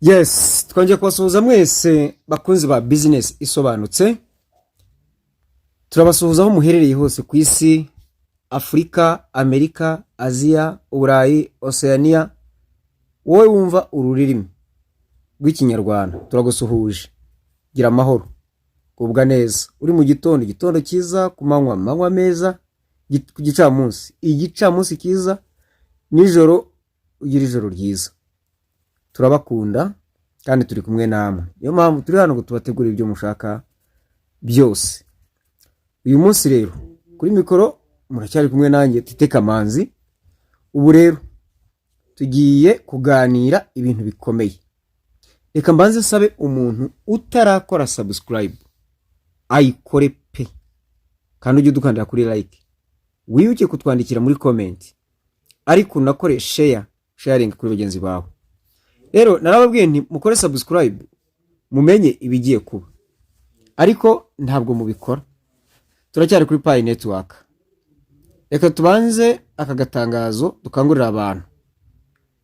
Yes, twongeye kubasuhuza mwese bakunzi ba business isobanutse. Turabasuhuza aho muherereye hose ku isi, Afrika, Amerika, Aziya, Uburayi, Oceania. Wowe wumva ururimi rw'ikinyarwanda turagusuhuje. Gira amahoro, kubwa neza. Uri mu gitondo cyiza, ku manywa meza, ku igicamunsi cyiza, nijoro ugira ijoro ryiza. Turabakunda kandi turi kumwe namwe. Niyo mpamvu turi hano ngo tubategurire ibyo mushaka byose. Uyu munsi rero kuri mikoro muracyari kumwe nanjye Tite Kamanzi. Ubu rero tugiye kuganira ibintu bikomeye. Reka mbanze sabe umuntu utarakora subscribe ayikore pe, kandi ujye dukandira kuri like, wiyuke kutwandikira muri comment, ariko unakore sharing kuri bagenzi bawe. Rero narababwiye nti mukore subscribe mumenye ibigiye kuba, ariko ntabwo mubikora. Turacyari kuri Pi Network. Reka tubanze aka gatangazo dukangurira abantu.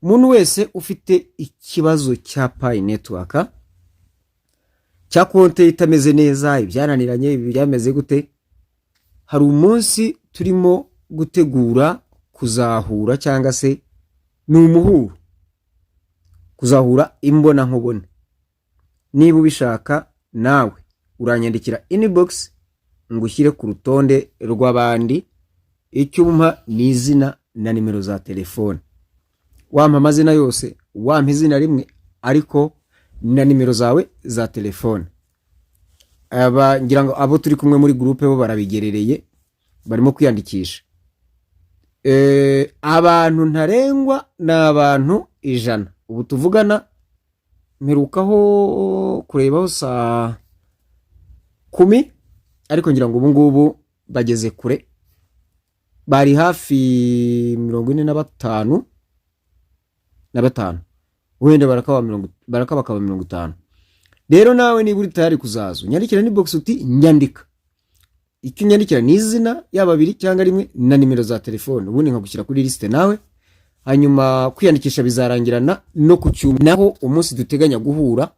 Umuntu wese ufite ikibazo cya Pi Network, cya konte itameze neza, ibyananiranye, ibyameze gute, hari umunsi turimo gutegura kuzahura cyangwa se ni umuhuro, kuzahura imbona nkubone. Niba ubishaka nawe uranyandikira inbox ngushyire ku rutonde rw'abandi. Icyo umpa ni izina na nimero za telefone. Wampa amazina yose, wampa izina rimwe, ariko na nimero zawe za telefone. Ngira ngo abo turi kumwe muri groupe bo barabigerereye, barimo kwiyandikisha. Abantu ntarengwa na abantu 100. Ubu tuvugana mperukaho kurebaho saa 10, ariko ngira ngo ubu ngubu bageze kure, bari hafi 45 wenda barakaba 50. Rero nawe niba uri tayari kuzaza nyandikira ni box uti nyandika. Icyo nyandikira ni izina yaba 2 cyangwa 1 na nimero za telefone, ubundi nkagushyira kuri liste nawe. Hanyuma kwiyandikisha bizarangirana no ku cyumweru, naho umunsi duteganya guhura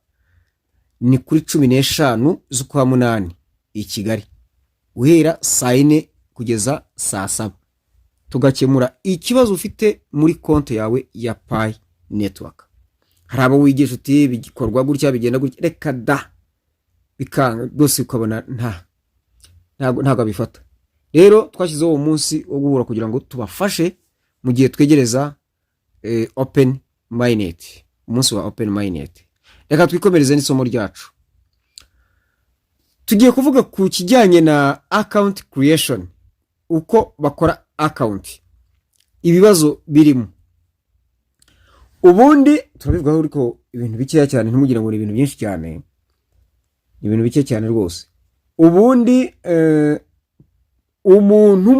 ni kuri 15 z'ukwa munani i Kigali, guhera saa 4 kugeza saa 7. Tugakemura ikibazo ufite muri konti yawe ya Pi Network. Hari abo wigisha uti bigikorwa gutya bigenda gutya, reka da bikanga rwose ukabona ntago bifata. Rero twashyizeho umunsi wo guhura kugira ngo tubafashe mu gihe twegereza Open Mainnet, umunsi wa Open Mainnet. Reka twikomereze n'isomo ryacu. Tugiye kuvuga ku kijyanye na account creation, uko bakora account, ibibazo birimo. Ubundi turabivugaho ariko ibintu bikeya cyane, ntimugire ngo ni ibintu byinshi cyane, ni ibintu bike cyane rwose. Ubundi umuntu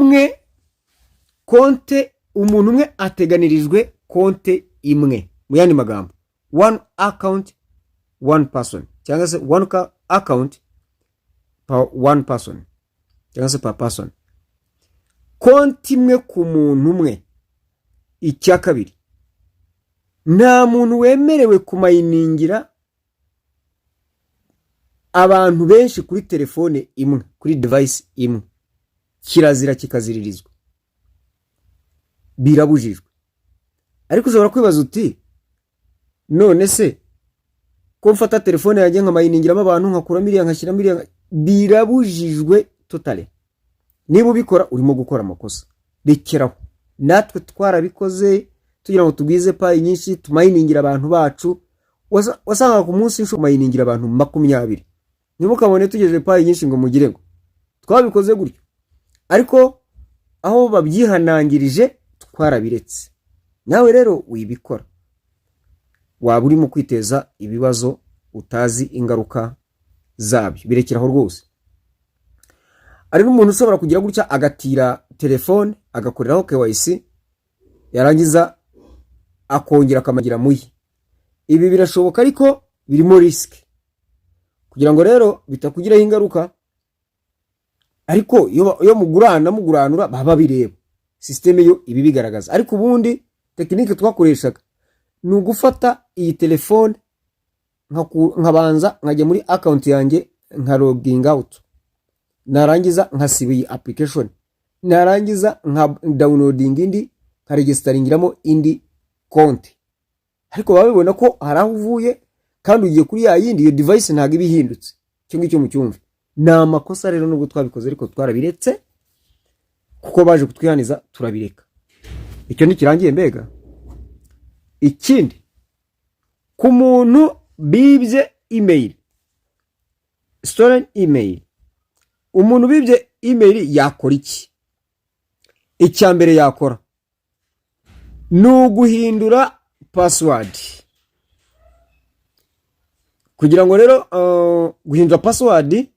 umwe ateganirijwe konte imwe. Mu yandi magambo, one account one person, cyangwa se one account per one person, cyangwa se per person. Konti imwe ku muntu umwe. Icya kabiri, nta muntu wemerewe kumayiningira abantu benshi kuri telefone imwe, kuri device imwe. Kirazira kikaziririzwa, birabujijwe. Ariko ushobora kwibaza uti none se ko mfata telefone yanjye nkamayiningira abantu nkakura miliya nkashyira miliya? Birabujijwe totally. Niba ubikora urimo gukora amakosa, rekeraho. Natwe twarabikoze tugira ngo tugwize Pi nyinshi, tumayiningira abantu bacu. Wasanga ku munsi nsho mayiningira abantu 20. Niba ukabone tugejeje Pi nyinshi ngo mugire ngo twabikoze gutyo, ariko aho babyihanangirije twarabiretse. Nawe rero wibikora, waba urimo kwiteza ibibazo utazi ingaruka zabyo. Birekeraho rwose. Ari n'umuntu ushobora kugira gutya agatira telefone agakoreraho KYC, yarangiza akongera akamagira muyi. Ibi birashoboka ariko birimo risk, kugira ngo rero bitakugiraho ingaruka. Ariko iyo muguranura baba bireba, system yo ibi bigaragaza. Ariko ubundi tekinike twakoreshaga ni ugufata iyi telefone nkabanza nkajya muri account yanjye nka logging out, narangiza nkasiba iyi application, narangiza nka downloading indi nka registeringiramo indi konti. Ariko babibona ko hari aho uvuye kandi ugiye kuri ya yindi, iyo device ntago ibihindutse. Cyo ngicyo mu cyumve ni amakosa rero, nubwo twabikoze ariko twarabiretse kuko baje kutwihaniza turabireka. Icyo ntikirangiye mbega. Ikindi, ku muntu bibye email, stolen email, umuntu bibye email yakora iki? Icyambere yakora ni uguhindura password. Kugira ngo rero guhindura password,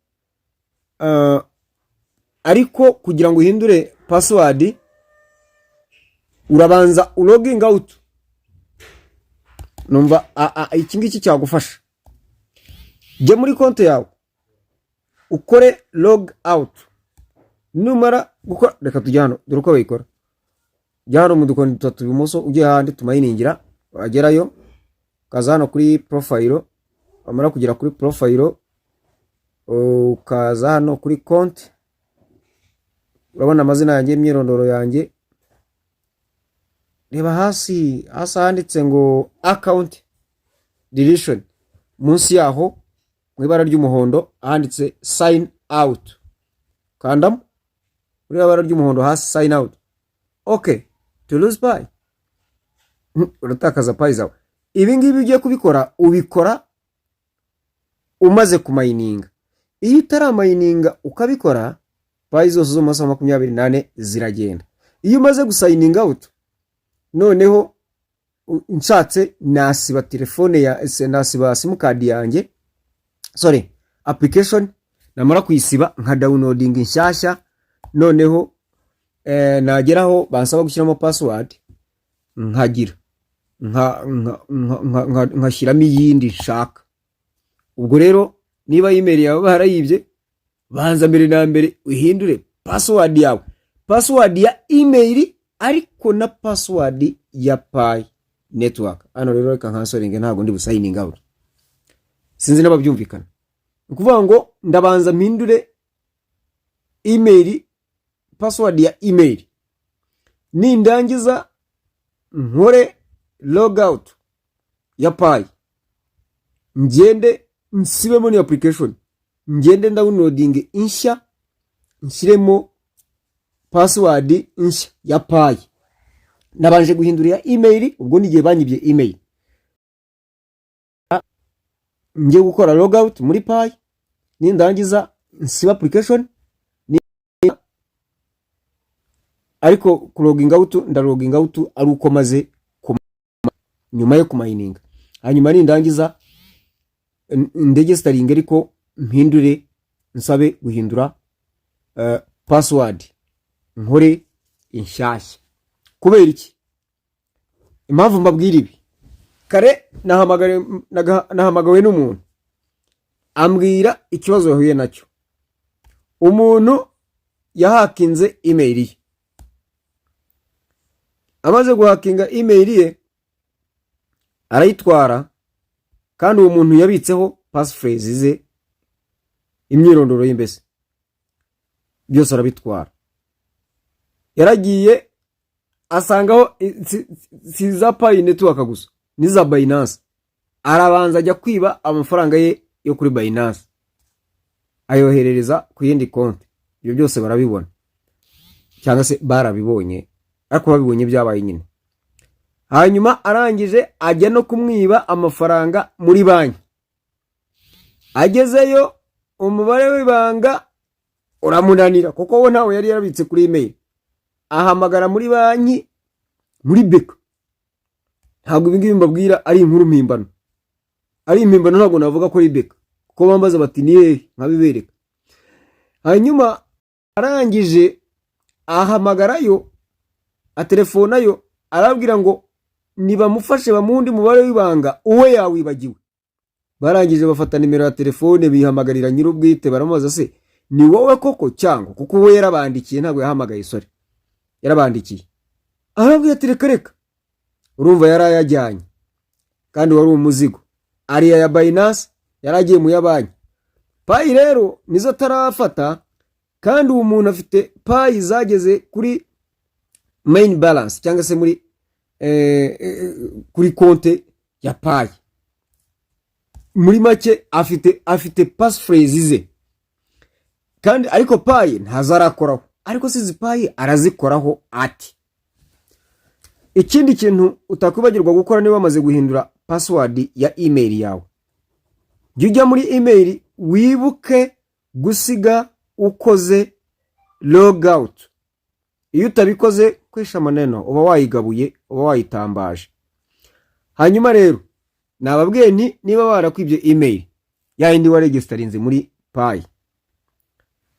ariko kugira ngo uhindure password urabanza logging out. Numva iki ngiki cyagufasha. Jya muri konti yawe ukore log out. Numara gukora, reka tujya hano dore uko bayikora. Jya hano mu dukoni dutatu ibumoso, ujye handi tumayiningira, wagerayo ukaza hano kuri profile, wamara kugera kuri profile ukaza hano kuri konti, urabona amazina yanjye, imyirondoro yanjye. Reba hasi handitse ngo account deletion, munsi yaho mu ibara ry'umuhondo handitse sign out, kandamo muri ibara ry'umuhondo hasi sign out. Okay, to lose pi, uratakaza pi zawe. Ibi ngibi ugiye kubikora, ubikora umaze kumayininga. Iyo utaramayininga ukabikora, pi zose zo masaha 28 ziragenda. Iyo umaze gusayininga out, noneho nshatse nasiba telefone ya nasiba simcard yanjye, sorry application, namara kuyisiba nka downloading inshyashya. Noneho nageraho bansaba gushyiramo password, nkagira nkashyiramo iyindi nshaka. Ubwo rero niba email yawe barayibye, banza mbere na mbere uhindure password yawe, password ya email ariko na password ya Pi network. Hano rero reka nkasoringe, ntago ndi busigning out. Sinzi nababyumvikana. Ukuvuga ngo ndabanza mpindure email, password ya email, nindangiza nkore logout ya Pi, ngende nsibemo ni application, ngende downloading insha, nshyiremo password insha ya Pi. Nabanje guhindura ya email, ubwo nigiye banyibye email. Ngiye gukora logout muri Pi, nindangiza nsiba application, ariko ku logging out ndalogging out ari uko maze nyuma yo kumayininga. Hanyuma nindangiza ndegestaringa, ariko mpindure nsabe guhindura password, nkore inshyashya. Kubera iki? Impamvu mbabwira ibi, kare nahamagawe n'umuntu ambwira ikibazo yahuye nacyo. Umuntu yahakinze email ye, amaze guhakinga email ye arayitwara, kandi uwo muntu yabitseho passphrase ze, imyirondoro ye, mbese byose arabitwara. Yaragiye asangaho si za Pi network gusa, ni za Binance. Arabanza ajya kwiba amafaranga ye yo kuri Binance, ayoherereza ku yindi konti. Ibyo byose barabibona, cyangwa se barabibonye, ariko babibonye byabaye nyine. Hanyuma arangije ajya no kumwiba amafaranga muri banki. Agezeyo umubare w'ibanga uramunanira, kuko we ntawe yari yarabitse kuri email. Ahamagara muri banki, muri beka. Ntabwo ibingibi mbabwira ari inkuru mpimbano, ari impimbano ntabwo navuga ko ari beka, kuko bambaza bati ni hehe, nkabibereka. Hanyuma arangije ahamagarayo, atelefonayo, arabwira ngo nibamufashe bamundi mubare w'ibanga uwe yawibagiwe. Barangije bafata nimero ya telefone, bihamagarira nyir'ubwite, baramubaza se ni wowe koko cyangwa, kuko we yarabandikiye, ntabwo yahamagaye, sorry, yarabandikiye. Arabwira ati reka, urumva yarayajyanye kandi wari umuzigo. ariya ya Binance yaragiye mu ya banki. Pi rero nizo atarafata, kandi uwo muntu afite Pi zageze kuri main balance cyangwa se muri kuri konte ya Pi. Muri make afite passphrase ze, kandi ariko Pi ntazarakoraho, ariko sizi Pi arazikoraho ati. Ikindi kintu utakwibagirwa gukora niba wamaze guhindura password ya email yawe, jya muri email wibuke gusiga ukoze logout. Iyo utabikoze kwisha maneno uba wayigabuye, uba wayitambaje. Hanyuma rero nababwiye nti niba barakwibye email yayindi wa registarinze muri Pi,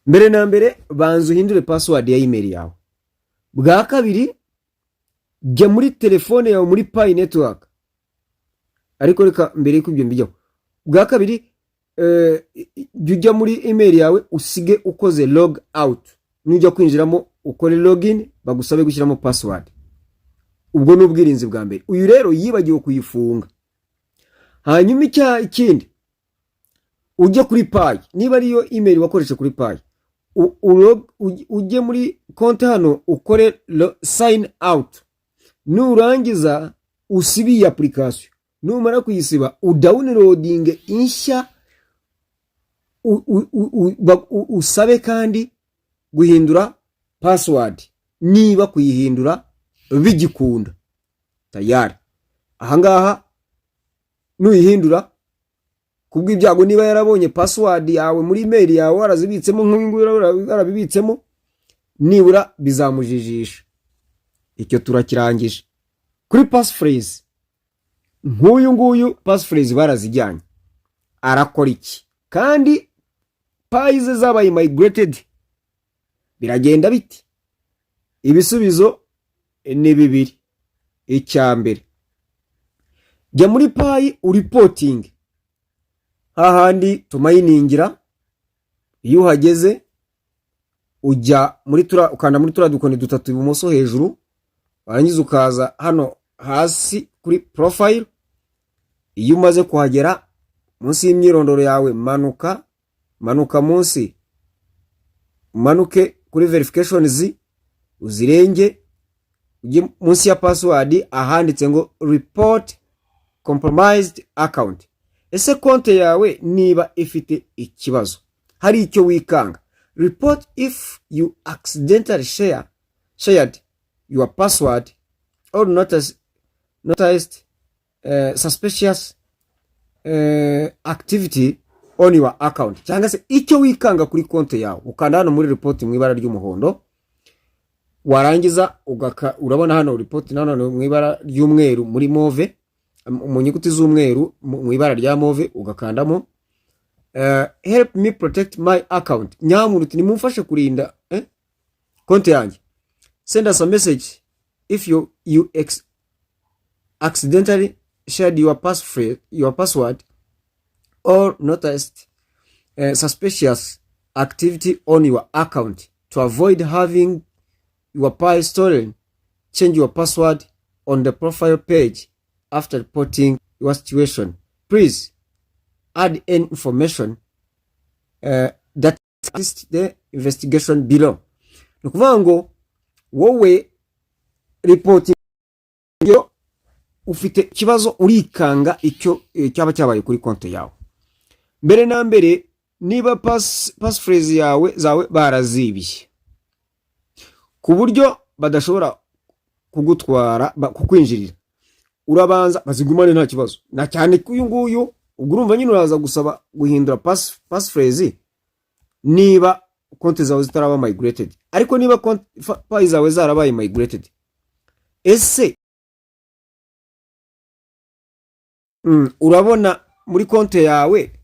mbere na mbere banza uhindure password ya email yawe. Bwa kabiri jya muri telefone yawe muri Pi network, ariko reka mbere y'ibyo mbijyaho. Bwa kabiri jya muri email yawe usige ukoze log out. Nujya kwinjiramo ukore login bagusabe gushyiramo password. Ubwo n'ubwirinzi bwa mbere. Uyu rero yibagiwe kuyifunga. Hanyuma ikindi ujye kuri Pi, niba ariyo email wakoresha kuri Pi, ujye muri konti hano ukore sign out. Nurangiza usibe iyi application, numara kuyisiba udownloading inshya, usabe kandi guhindura password niba kuyihindura bigikunda tayari. Ahangaha nuyihindura kubw'ibyago, niba yarabonye password yawe muri email yawe warazibitsemo warabibitsemo, nibura bizamujijisha. Icyo turakirangije. Kuri passphrase, nguyu passphrase barazijyanye, arakora iki? Kandi Pi ze zabaye migrated, biragenda biti? Ibisubizo ni bibiri. Icyambere, jya muri Pi reporting, hahandi tumayiningira. Iyo uhageze ujya muri ukanda muri dukoni dutatu ibumoso hejuru, warangiza ukaza hano hasi kuri profile. Iyo umaze kuhagera munsi y'imyirondoro yawe manuka munsi, manuke kuri verifications uzirenge, ujye munsi ya password ahanditse ngo report compromised account. Ese konte yawe niba ifite ikibazo, hari icyo wikanga, report if you accidentally shared your password or noticed suspicious activity on your account. Cyangwa se icyo wikanga kuri konte yawe, ukanda hano muri report mu ibara ry'umuhondo, warangiza urabona hano report nano mu ibara ry'umweru muri move, mu nyuguti z'umweru mu ibara rya move, ugakandamo help me protect my account. Nyamuntu nimumfashe kurinda konte yanjye. Send us a message if you accidentally shared your password or noticed suspicious activity on your account. To avoid having your Pi stolen, change your password on the profile page after reporting your situation. Please add any information that assists the investigation below. Nukuvuga ngo wowe reporting yo ufite kibazo urikanga icyo cyaba cyabaye kuri konti yawe. Mbere na mbere, niba passphrase zawe barazibiye ku buryo badashobora kugutwara kukwinjirira, urabanza bazigumane nta kibazo. Na cyane kuyu nguyu ubwo urumva nyine uraza gusaba guhindura passphrase niba konti zawe zitaraba migrated. Ariko niba Pi zawe zarabaye migrated, ese urabona muri konti yawe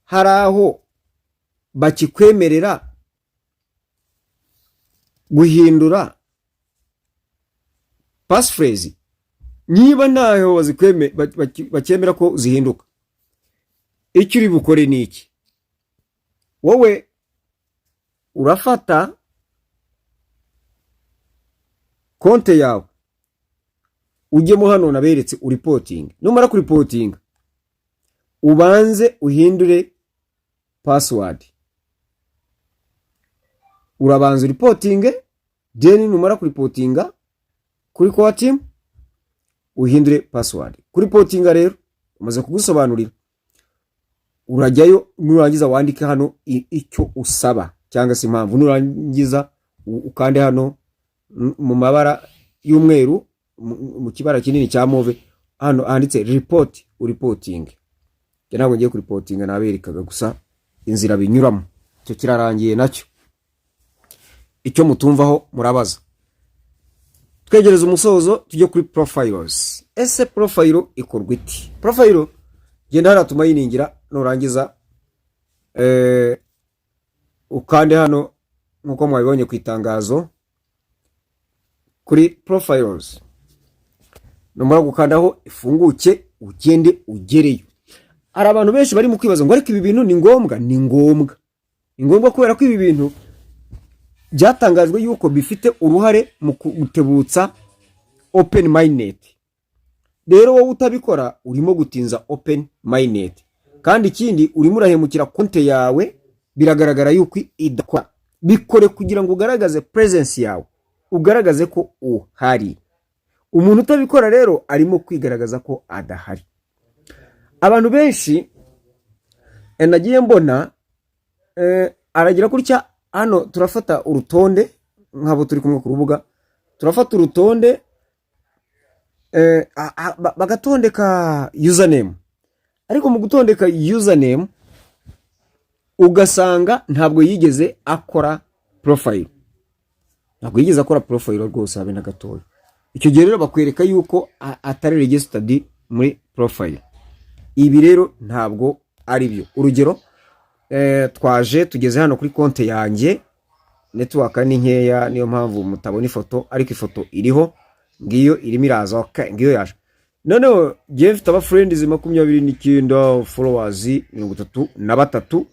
hari aho bakikwemerera guhindura passphrase? Niba ntaho bakemera ko zihinduka, icyo uri bukore ni iki? Wowe urafata konti yawe ujyemo hano naberetse reporting. Numara ku reporting ubanze uhindure password, urabanza reporting, then numara kuripotinga kuri core team uhindure password. Kuri reportinga rero umaze kugusobanurira, urajyayo nurangiza wandike hano icyo usaba cyangwa se impamvu, nurangiza ukande hano mu mabara y'umweru mu kibara kinini cya move, hano handitse report, reporting. Ntabwo ngiye kuri reporting, naberekaga gusa inzira binyuramo, cyo kirarangiye nacyo. Icyo mutumvaho murabaza. Twegereza umusozo tujye kuri profiles. Ese profile ikorwa iti? Profile genda haratuma yiningira, nurangiza ukande hano nkuko mwabibonye ku itangazo kuri profiles. Numara gukandaho ifunguke ugende ugereyo. Hari abantu benshi bari mu kwibaza ngo ariko ibi bintu ni ngombwa? Ni ngombwa. Ni ngombwa kubera ko ibi bintu byatangajwe yuko bifite uruhare mu gutebutsa open minded. Rero wowe utabikora urimo gutinza open minded, kandi ikindi urimo urahemukira konte yawe, biragaragara yuko idakora. Bikore kugira ngo ugaragaze presence yawe, ugaragaze ko uhari. Umuntu utabikora rero arimo kwigaragaza ko adahari. Abantu benshi nagiye mbona aragira kurya hano, turafata urutonde nk'abo turi kumwe ku rubuga, turafata urutonde bagatondeka username, ariko mu gutondeka username ugasanga ntabwo yigeze akora profile, ntabwo yigeze akora profile rwose habe na gatoya. Icyo gihe rero bakwereka yuko atari registered muri profile. Ibi rero ntabwo ari byo. Urugero, twaje tugeze hano kuri konte yanjye, network ni nkeya niyo mpamvu mutabona ifoto, ariko ifoto iriho, ngiyo irimo iraza. Okay, ngiyo yaje. Noneho je mfite aba friends 29, followers 33,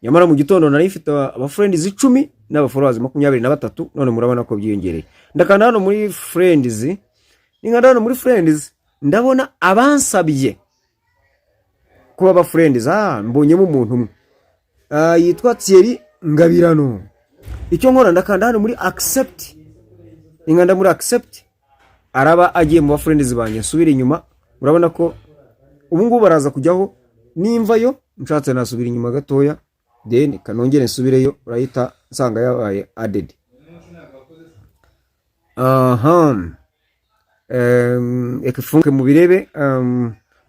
nyamara mu gitondo nari mfite aba friends 10 n'aba followers 23. None murabona ko byiyongereye. Ndakanda hano muri friends, ninga hano muri friends ndabona abansabye kuba aba friends. Mbonyemo umuntu umwe yitwa Thierry Ngabirano. Icyo nkora ndakanda hano muri accept, inganda muri accept, araba agiye mu ba friends banjye. Nsubira inyuma, murabona ko ubu ngubu baraza kujyaho, nimvayo nshatse nasubira inyuma gatoya, then kanongere nsubireyo, urahita nsanga yabaye added. Ekifunke mu birebe,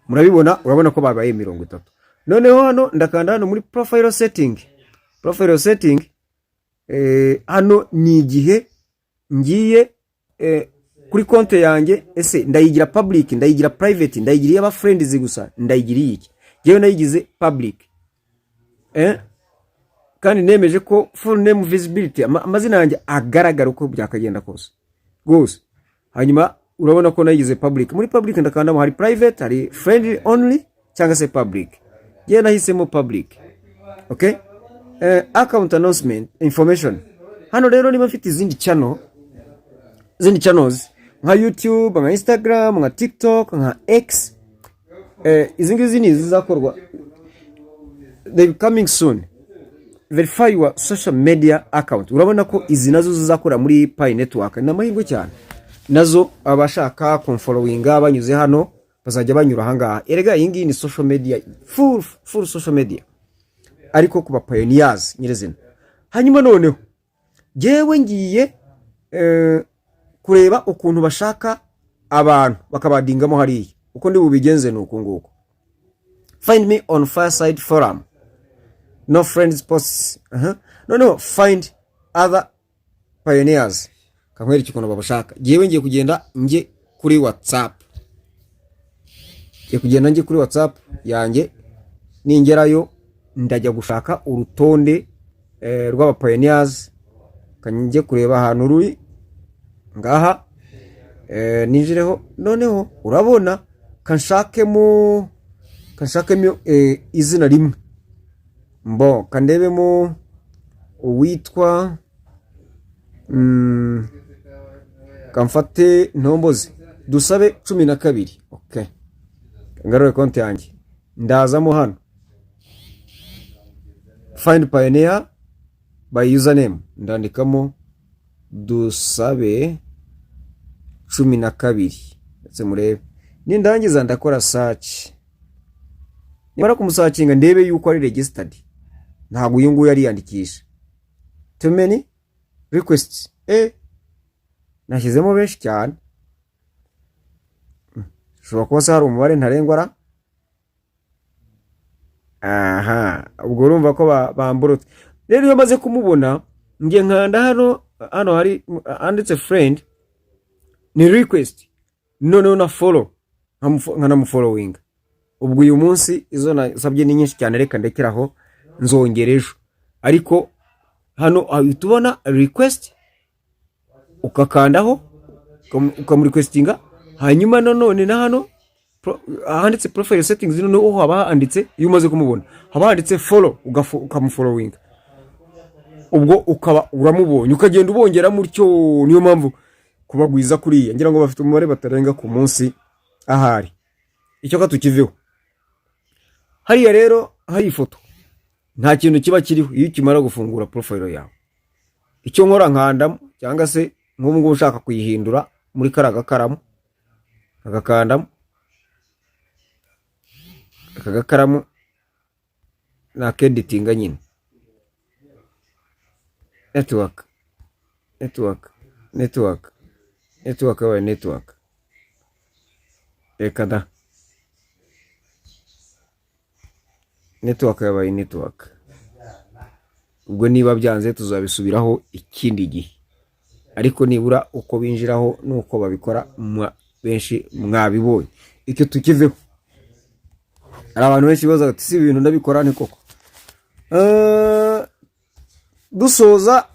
murabibona, urabona ko babaye 30. Noneho hano ndakanda hano muri profile setting. Profile setting hano ni igihe ngiye kuri konte yanjye, ese ndayigira public, ndayigira private, ndayigira aba friends gusa, ndayigira iki? Jewe nayigize public. Kandi nemeje ko full name visibility, amazina yanjye agaragara uko byakagenda kose. Gose. Hanyuma urabona ko nayigize public. Muri public ndakanda hari private, hari friendly only cyangwa se public. Je nahisemo public. Okay? Account announcement information. Hano rero niba mfite izindi channels nka YouTube, nka Instagram, nka TikTok, nka X, izi ngizi ni zizakorwa, they coming soon. Verify your social media account. Urabona ko izi nazo zizakora muri Pi Network. Namahirwe cyane nazo abashaka kumfollowinga banyuze hano bazajya banyura ahangaha. Erega iyi ngiyi ni social media, full social media, ariko kuba pioneers nyirezina. Hanyuma noneho jewe ngiye kureba ukuntu bashaka abantu bakabadingamo hariya. Uko ndi bubigenze nuko nguko. Find me on Fireside Forum. No friends posts. No, find other pioneers. Kamweri kikono babashaka. Jewe ngiye kugenda nje kuri WhatsApp. Nje kuri WhatsApp yanjye, ningerayo ndajya gushaka urutonde rw'aba pioneers, kanjye kureba ahantu ruri ngaha, ninjireho. Noneho urabona kanshakemo izina rimwe. Mbo kandebemo uwitwa kamfate ntombozi Dusabe 12. Okay, ngarure konti yanjye. ndazamo hano find pioneer by username, ndandikamo Dusabe 12 ndetse murebe, nindangiza ndakora search, nimara kumusacinga ndebe yuko ari registered, ntabwo uyu nguyu yariyandikisha. Too many requests, nashyizemo benshi cyane, ushobora kuba se hari umubare ntarengwa. Ubwo urumva ko bamburutse. Rero iyo maze kumubona ngiye nkanda hano hari anditse friend, ni request, noneho na follow, nkanamufollowing. Ubwo uyu munsi izo nasabye ni nyinshi cyane, reka ndekeraho nzongera ejo. Ariko hano tubona request, ukakandaho ukamurequestinga, hanyuma none na hano handitse profile settings, noneho haba handitse, iyo umaze kumubona haba handitse follow, ukamufollowing. Ubwo ukaba uramubonye, ukagenda ubongera mutyo. Niyo mpamvu kubagwiza kuriya, ngira ngo bafite umubare batarenga ku munsi ahari. Icyo katukiveho hariya rero, hari ifoto, nta kintu kiba kiriho iyo ukimara gufungura profile yawe. Icyo nkora nkandamo, cyangwa se nk'ubu ngubu ushaka kuyihindura muri karagakaramu, agakandamo akagakaramu na editinga nyine, network wa network, reka da network yabaye network. Ubwo niba byanze tuzabisubiraho ikindi gihe, ariko nibura uko binjiraho nuko babikora benshi mwabibonye. Icyo tukiveho, hari abantu benshi baza ati si ibintu ndabikora ni koko. Dusoza,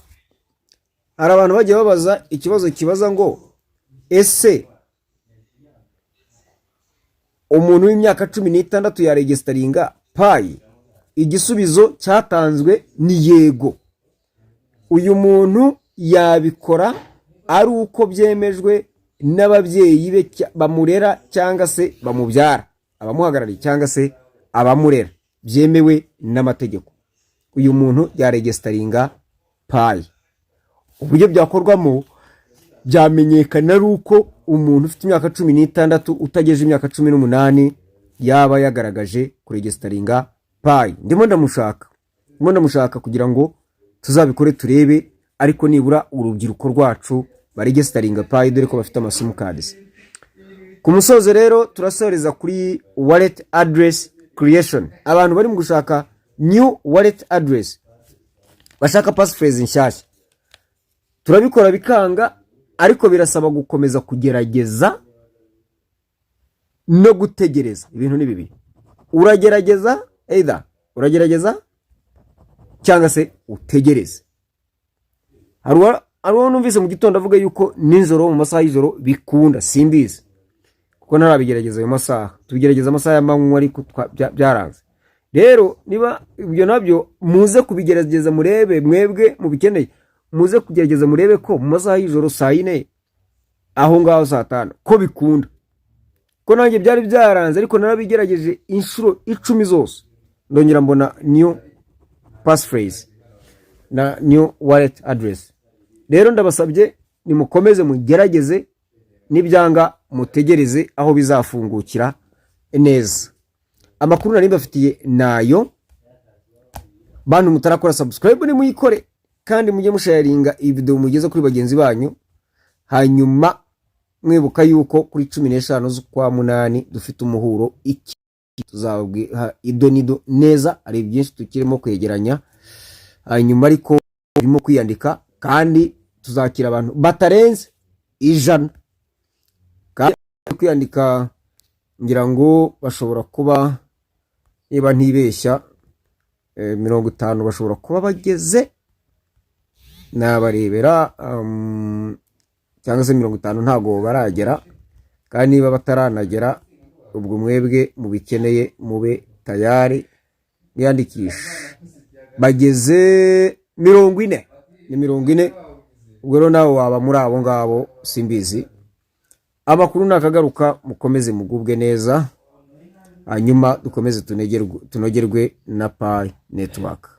hari abantu bagiye babaza ikibazo kibaza ngo ese umuntu w'imyaka 16 ya registeringa payi? Igisubizo cyatanzwe ni yego. Uyu muntu yabikora ari uko byemejwe n'ababyeyi be bamurera cyangwa se bamubyara, abamuhagarariye cyangwa se abamurera, byemewe n'amategeko. Uyu muntu ya registeringa payi. Uburyo byakorwamo byamenyekana ari uko umuntu ufite imyaka 16 utageje imyaka 18 yaba yagaragaje kuregisteringa payi. Ndimo ndamushaka kugira ngo tuzabikore turebe, ariko nibura urubyiruko rwacu baregisteringa payi, dore ko bafite amasim cards. Ku musozo rero turasoreza kuri wallet address creation. Abantu bari mu gushaka new wallet address, bashaka passphrase nshyashya, turabikora bikanga, ariko birasaba gukomeza kugerageza no gutegereza. Ibintu ni bibiri, uragerageza, either uragerageza cyangwa se utegereze. Hariho numvise mu gitondo avuga yuko ninjoro, mu masaha y'ijoro bikunda, simbizi kuko ntarabigerageza ayo masaha. Tubigerageza amasaha y'amanywa ariko byaranze. Rero niba ibyo nabyo muze kubigerageza murebe, mwebwe mubikeneye muze kugerageza murebe ko mu masaha y'ijoro saa 4 aho ngaho saa 5 ko bikunda. Ko nanjye byari byaranze, ariko narabigerageje inshuro 10 zose, ndongera mbona new passphrase na new wallet address. Rero ndabasabye nimukomeze mugerageze, nibyanga mutegereze aho bizafungukira neza. Amakuru nari mbafitiye nayo. Bantu mutarakora subscribe ni muyikore, kandi mujye musharinga iyi video mugeze kuri bagenzi banyu. Hanyuma mwibuka yuko kuri 15 z'ukwa 8 dufite umuhuro iki, tuzabwiha idonido neza, ari byinshi tukirimo kwegeranya. Hanyuma ariko birimo kwiyandika, kandi tuzakira abantu batarenze 100, kandi kwiyandika ngira ngo bashobora kuba, niba ntibeshya 50 bashobora kuba bageze, nabarebera cyangwa se 50 ntago baragera, kandi niba bataranagera ubwo mwebwe mubikeneye mube tayari niyandikisha. Bageze 40, ni 40. Ubwo rero nawe waba muri abo ngabo simbizi. Amakuru nakagaruka, mukomeze mugubwe neza. hanyuma dukomeze tunogerwe na Pi network.